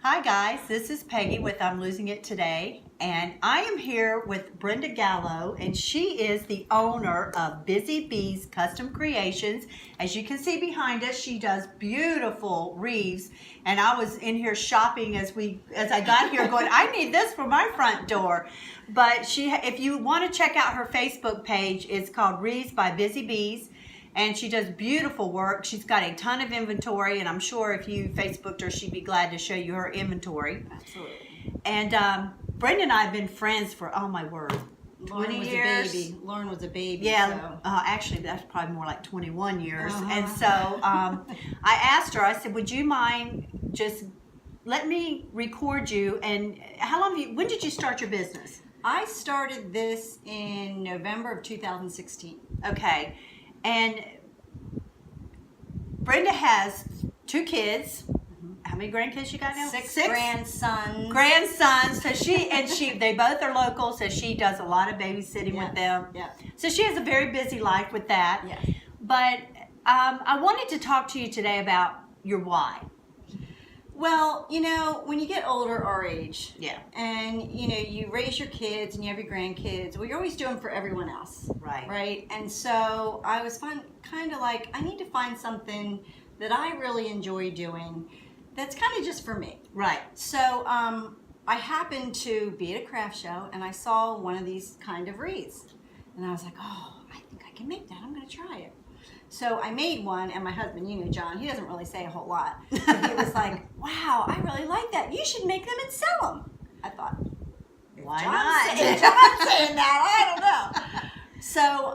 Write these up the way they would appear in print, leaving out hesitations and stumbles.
Hi guys, this is Peggy with I'm Losing It Today, and I am here with Brenda Gallo, and she is the owner of Busy Bees Custom Creations. As you can see behind us, she does beautiful wreaths, and I was in here shopping as I got here going, I need this for my front door. But if you want to check out her Facebook page, it's called Wreaths by Busy Bees. And she does beautiful work. She's got a ton of inventory, and I'm sure if you Facebooked her, she'd be glad to show you her inventory. Absolutely. And Brenda and I have been friends for, oh my word, 20 years. Lauren was a baby. Yeah, so. Actually that's probably more like 21 years. And so I asked her, I said, would you mind just let me record you? And when did you start your business? I started this in November of 2016. Okay. And Brenda has 2 kids. How many grandkids you got now? 6 grandsons. Grandsons. So they both are local, so she does a lot of babysitting with them. Yeah. So she has a very busy life with that. Yeah. But I wanted to talk to you today about your why. Well, when you get older, our age, Yeah. and you raise your kids and you have your grandkids, well, you're always doing for everyone else, right? And so I was kind of like, I need to find something that I really enjoy doing that's kind of just for me, right? So I happened to be at a craft show and I saw one of these kind of wreaths, and I was like, oh, I think I can make that. I'm going to try it. So I made one, and my husband, John, he doesn't really say a whole lot. But he was like, wow, I really like that. You should make them and sell them. I thought, why not? If John's saying that, I don't know. So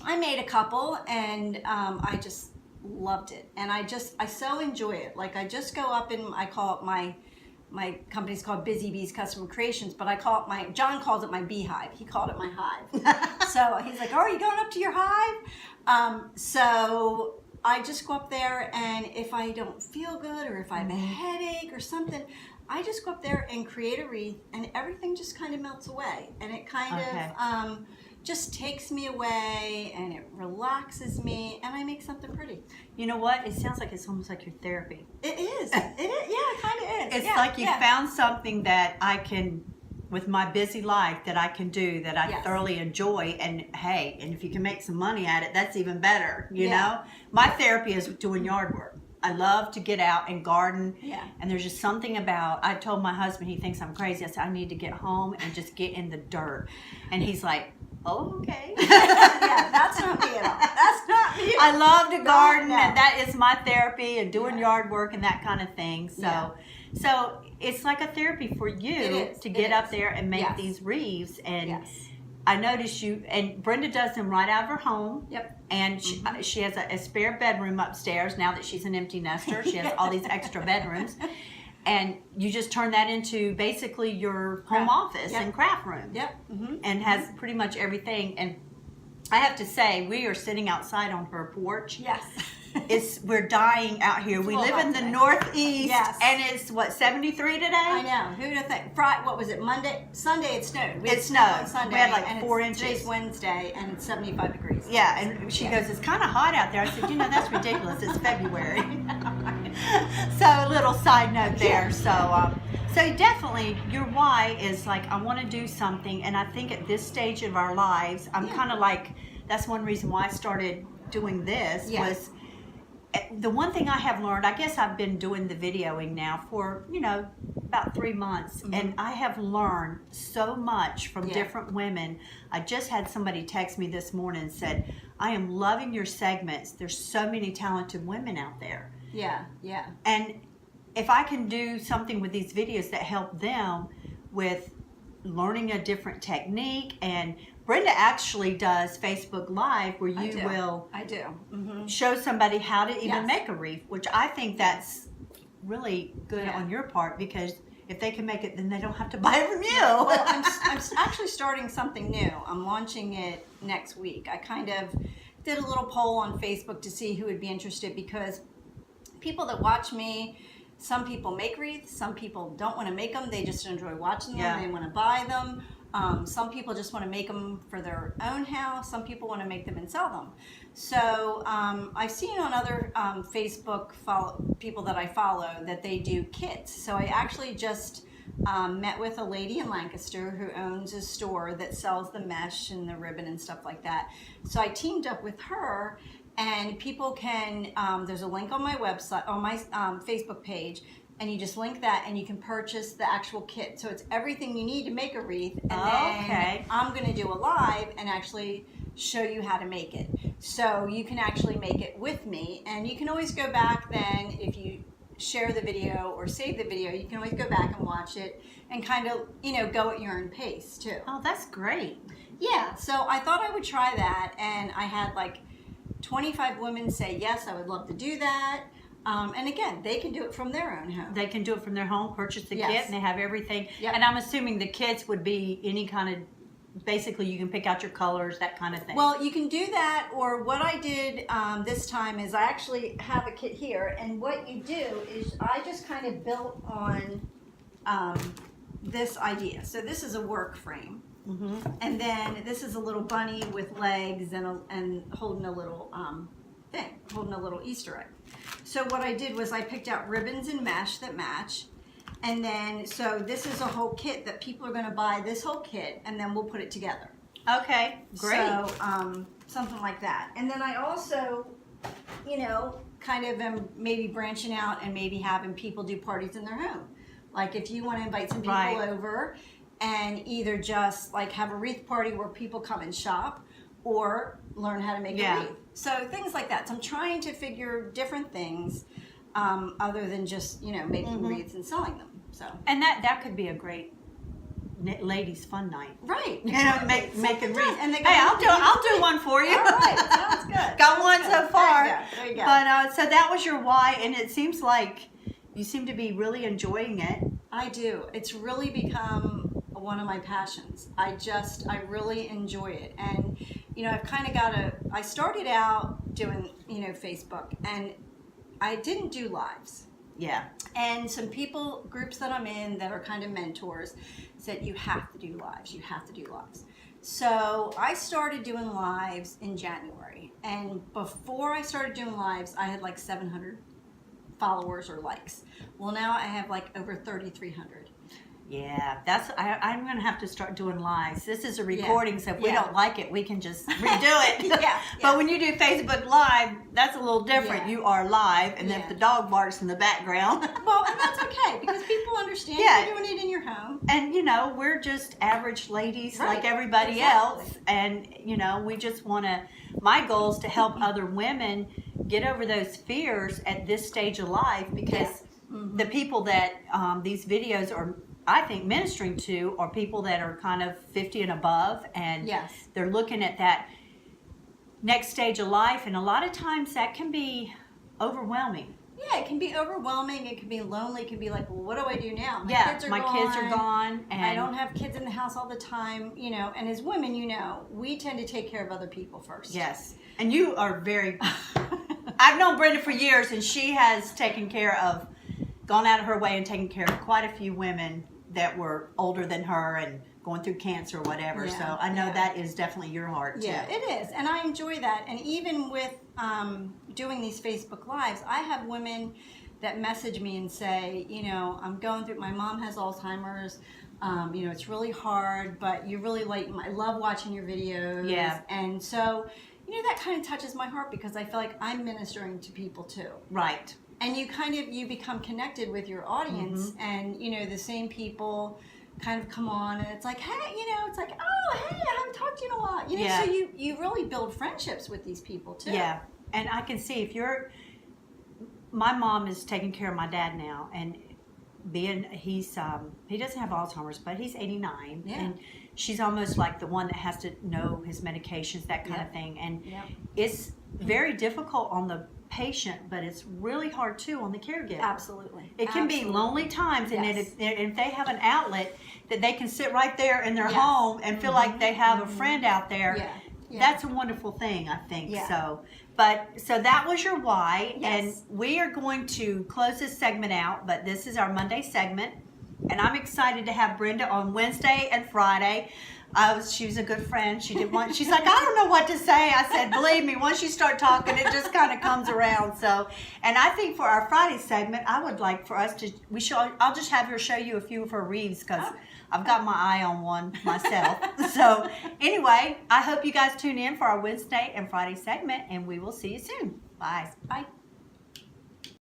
I made a couple, and I just loved it. And I so enjoy it. Like, I just go up and I call it my company's called Busy Bees Custom Creations, but John calls it my beehive. He called it my hive. So he's like, oh, are you going up to your hive? So I just go up there, and if I don't feel good or if I have a headache or something, I just go up there and create a wreath, and everything just kind of melts away. And it kind of just takes me away, and it relaxes me, and I make something pretty. You know what? It sounds like it's almost like your therapy. It is. It is. Yeah, it kind of is. It's like you found something that I can, with my busy life, that I can do, that I thoroughly enjoy. And hey, and if you can make some money at it, that's even better, you know? My therapy is doing yard work. I love to get out and garden. Yeah. And there's just something about, I told my husband, he thinks I'm crazy. I said, I need to get home and just get in the dirt. And he's like, oh, okay. Yeah, that's not me at all. That's not me. I love to garden, and that is my therapy, and doing yard work and that kind of thing. So it's like a therapy for you to get up there and make these wreaths. And I noticed you, and Brenda does them right out of her home. Yep. And she has a spare bedroom upstairs now that she's an empty nester. She has all these extra bedrooms. And you just turn that into basically your home office and craft room. Yep. And has pretty much everything. And I have to say, we are sitting outside on her porch. Yes. We're dying out here. We live in the Northeast, and it's 73 today. I know. Who'd have think? What was it? Sunday it snowed. It snowed on Sunday. We had like 4 inches. Today's Wednesday, and it's 75 degrees. Yeah, and she goes, "It's kind of hot out there." I said, that's ridiculous. It's February. So a little side note there. So definitely your why is like, I want to do something, and I think at this stage of our lives, I'm kind of like, that's one reason why I started doing this was. The one thing I have learned, I guess I've been doing the videoing now for, about 3 months, and I have learned so much from different women. I just had somebody text me this morning and said, I am loving your segments. There's so many talented women out there. Yeah, yeah. And if I can do something with these videos that help them with learning a different technique, and Brenda actually does Facebook Live where you will show somebody how to even make a wreath, which I think that's really good on your part, because if they can make it, then they don't have to buy it from you. Well, I'm actually starting something new. I'm launching it next week. I kind of did a little poll on Facebook to see who would be interested, because people that watch me, some people make wreaths, some people don't want to make them, they just enjoy watching them, they want to buy them. Some people just want to make them for their own house. Some people want to make them and sell them. So I've seen on other Facebook people that I follow that they do kits. So I actually just met with a lady in Lancaster who owns a store that sells the mesh and the ribbon and stuff like that. So I teamed up with her, and people can, there's a link on my website, on my Facebook page, and you just link that and you can purchase the actual kit. So it's everything you need to make a wreath, and then I'm going to do a live and actually show you how to make it. So you can actually make it with me, and you can always go back then if you share the video or save the video, you can always go back and watch it and kind of, go at your own pace too. Oh, that's great. Yeah, so I thought I would try that, and I had like 25 women say, yes, I would love to do that. And again, they can do it from their own home. They can do it from their home, purchase the Yes. kit, and they have everything. Yep. And I'm assuming the kits would be any kind of, basically you can pick out your colors, that kind of thing. Well, you can do that, or what I did this time is I actually have a kit here, and what you do is I just kind of built on this idea. So this is a work frame. And then this is a little bunny with legs and holding a little thing, holding a little Easter egg. So what I did was I picked out ribbons and mesh that match, and then so this is a whole kit that people are going to buy this whole kit, and then we'll put it together. Okay, great. So something like that. And then I also, kind of am maybe branching out and maybe having people do parties in their home. Like if you want to invite some people over and either just like have a wreath party where people come and shop, or learn how to make a wreath. So things like that. So I'm trying to figure different things other than just, making wreaths and selling them. So And that could be a great ladies' fun night. right. Make a wreath. And they Hey, I'll do one for you. All right, sounds good. Got one Sounds so good. far. There you go. But so that was your why, and it seems like you seem to be really enjoying it. I do. It's really become one of my passions. I really enjoy it. And, I've kind of I started out doing, Facebook, and I didn't do lives. Yeah. And some groups that I'm in that are kind of mentors said, you have to do lives. You have to do lives. So I started doing lives in January. And before I started doing lives, I had like 700 followers or likes. Well, now I have like over 3,300. Yeah, I'm going to have to start doing lives. This is a recording, so if we don't like it, we can just redo it. But when you do Facebook Live, that's a little different. You are live, and then if the dog barks in the background. Well, and that's okay, because people understand you're doing it in your home. And, we're just average ladies like everybody else. And, we just want to, my goal is to help other women get over those fears at this stage of life, because the people that these videos are, I think, ministering to are people that are kind of 50 and above, and they're looking at that next stage of life, and a lot of times that can be overwhelming. Yeah, it can be overwhelming. It can be lonely. It can be like, well, what do I do now? My kids are gone, and I don't have kids in the house all the time, and as women, we tend to take care of other people first. Yes, and you are very, I've known Brenda for years, and she has gone out of her way and taken care of quite a few women that were older than her and going through cancer or whatever. So I know that is definitely your heart too. Yeah, it is. And I enjoy that. And even with doing these Facebook Lives, I have women that message me and say, I'm going through, my mom has Alzheimer's. It's really hard, but you really I love watching your videos. Yeah. And so, that kind of touches my heart, because I feel like I'm ministering to people too. Right. And you become connected with your audience, and the same people kind of come on, and it's like, hey, it's like, oh, hey, I haven't talked to you in a while. So you really build friendships with these people too. Yeah, and I can see my mom is taking care of my dad now, and he doesn't have Alzheimer's, but he's 89, and she's almost like the one that has to know his medications, that kind of thing, and it's very difficult on the patient, but it's really hard too on the caregiver. Absolutely. It can be lonely times, and if they have an outlet that they can sit right there in their home and feel like they have a friend out there, that's a wonderful thing, I think. So that was your why, and we are going to close this segment out, but this is our Monday segment, And I'm excited to have Brenda on Wednesday and Friday. She was a good friend. She's like, I don't know what to say. I said, believe me, once you start talking, it just kind of comes around. So, and I think for our Friday segment, I would like for us to, I'll just have her show you a few of her wreaths because I've got my eye on one myself. So anyway, I hope you guys tune in for our Wednesday and Friday segment, and we will see you soon. Bye. Bye.